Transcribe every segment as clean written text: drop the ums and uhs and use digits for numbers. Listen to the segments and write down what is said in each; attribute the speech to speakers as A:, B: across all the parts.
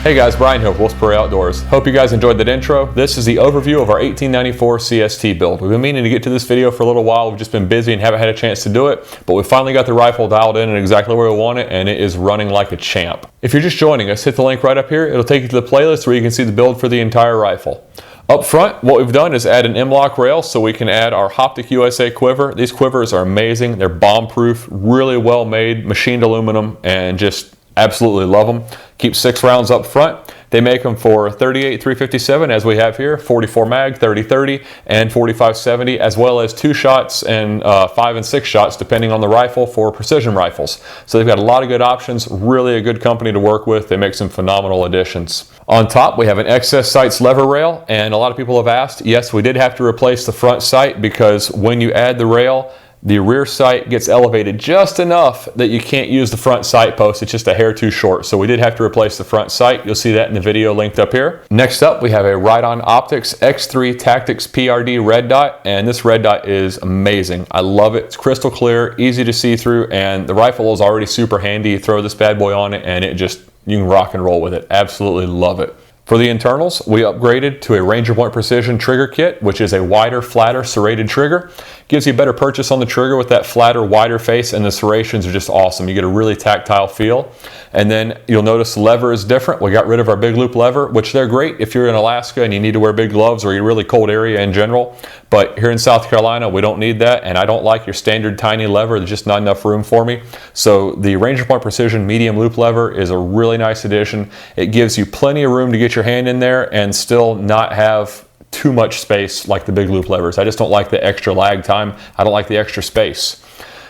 A: Hey guys, Brian here with Wolf's Prairie Outdoors. Hope you guys enjoyed that intro. This is the overview of our 1894 CST build. We've been meaning to get to this video for a little while. We've just been busy and haven't had a chance to do it, but we finally got the rifle dialed in and exactly where we want it, and it is running like a champ. If you're just joining us, hit the link right up here. It'll take you to the playlist where you can see the build for the entire rifle. Up front, what we've done is add an M-lock rail so we can add our Hoptic USA quiver. These quivers are amazing. They're bomb-proof, really well made, machined aluminum, and just absolutely love them. Keep 6 rounds up front. They make them for 38 .357 as we have here, 44 mag, 30-30, and 45-70, as well as 2 shots and 5 and 6 shots depending on the rifle for precision rifles. So they've got a lot of good options, really a good company to work with. They make some phenomenal additions. On top, we have an excess sights lever rail, and a lot of people have asked, yes, we did have to replace the front sight because when you add the rail, the rear sight gets elevated just enough that you can't use the front sight post. It's just a hair too short. So we did have to replace the front sight. You'll see that in the video linked up here. Next up, we have a Ride-On Optics X3 Tactics PRD red dot, and this red dot is amazing. I love it. It's crystal clear, easy to see through, and the rifle is already super handy. You throw this bad boy on it and you can rock and roll with it. Absolutely love it. For the internals, we upgraded to a Ranger Point Precision trigger kit, which is a wider, flatter, serrated trigger. Gives you a better purchase on the trigger with that flatter, wider face, and the serrations are just awesome. You get a really tactile feel. And then you'll notice the lever is different. We got rid of our big loop lever, which they're great if you're in Alaska and you need to wear big gloves or you're in a really cold area in general. But here in South Carolina, we don't need that, and I don't like your standard tiny lever. There's just not enough room for me. So the Ranger Point Precision medium loop lever is a really nice addition. It gives you plenty of room to get your hand in there and still not have too much space like the big loop levers. I just don't like the extra lag time. I don't like the extra space.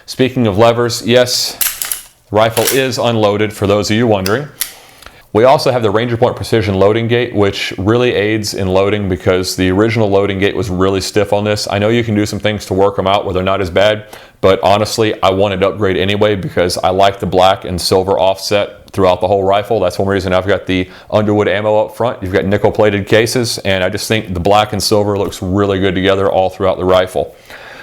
A: Speaking of levers, yes, the rifle is unloaded for those of you wondering. We also have the Ranger Point Precision loading gate, which really aids in loading because the original loading gate was really stiff on this. I know you can do some things to work them out where they're not as bad, but honestly, I wanted to upgrade anyway because I like the black and silver offset throughout the whole rifle. That's one reason I've got the Underwood ammo up front. You've got nickel plated cases, and I just think the black and silver looks really good together all throughout the rifle.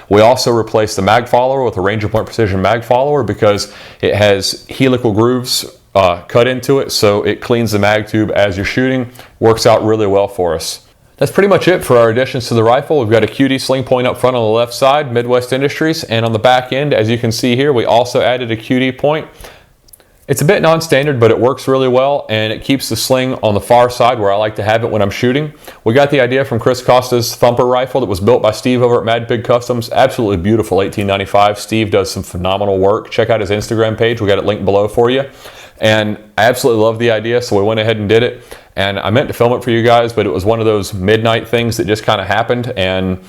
A: We also replaced the mag follower with a Ranger Point Precision mag follower because it has helical grooves cut into it, so it cleans the mag tube as you're shooting. Works out really well for us. That's pretty much it for our additions to the rifle. We've got a QD sling point up front on the left side, Midwest Industries, and on the back end, as you can see here, we also added a QD point. It's a bit non-standard, but it works really well, and it keeps the sling on the far side where I like to have it when I'm shooting. We got the idea from Chris Costa's Thumper rifle that was built by Steve over at MadPig Customs. Absolutely beautiful 1895. Steve does some phenomenal work. Check out his Instagram page. We got it linked below for you. And I absolutely love the idea, so we went ahead and did it. And I meant to film it for you guys, but it was one of those midnight things that just kind of happened, and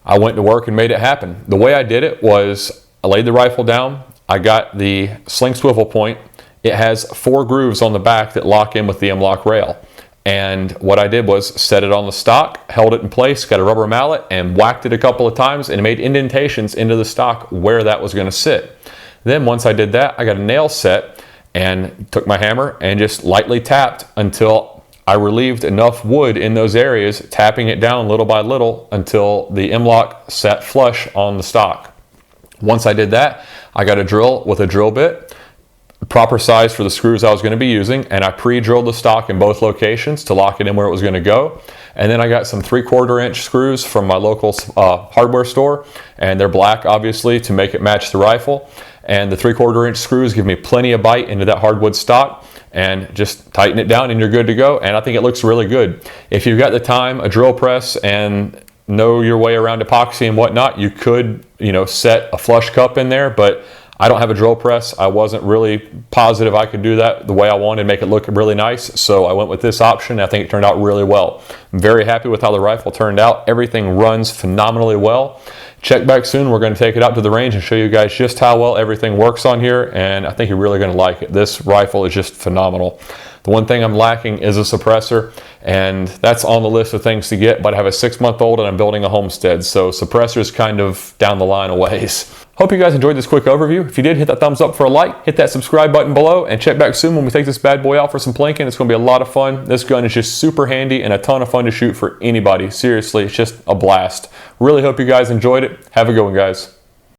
A: I went to work and made it happen. The way I did it was I laid the rifle down. I got the sling swivel point. It has 4 grooves on the back that lock in with the M-lock rail. And what I did was set it on the stock, held it in place, got a rubber mallet, and whacked it a couple of times and made indentations into the stock where that was going to sit. Then once I did that, I got a nail set and took my hammer and just lightly tapped until I relieved enough wood in those areas, tapping it down little by little until the M-lock sat flush on the stock. Once I did that, I got a drill with a drill bit, the proper size for the screws I was going to be using, and I pre-drilled the stock in both locations to lock it in where it was going to go. And then I got some 3/4 inch screws from my local hardware store, and they're black obviously to make it match the rifle. And the 3/4 inch screws give me plenty of bite into that hardwood stock, and just tighten it down and you're good to go. And I think it looks really good. If you've got the time, a drill press, and know your way around epoxy and whatnot, you could, set a flush cup in there, but I don't have a drill press. I wasn't really positive I could do that the way I wanted, make it look really nice. So I went with this option. I think it turned out really well. I'm very happy with how the rifle turned out. Everything runs phenomenally well. Check back soon. We're going to take it out to the range and show you guys just how well everything works on here, and I think you're really going to like it. This rifle is just phenomenal. The one thing I'm lacking is a suppressor, and that's on the list of things to get, but I have a 6-month-old and I'm building a homestead, so suppressor's kind of down the line a ways. Hope you guys enjoyed this quick overview. If you did, hit that thumbs up for a like, hit that subscribe button below, and check back soon when we take this bad boy out for some plinking. It's going to be a lot of fun. This gun is just super handy and a ton of fun to shoot for anybody. Seriously, it's just a blast. Really hope you guys enjoyed it. Have a good one, guys.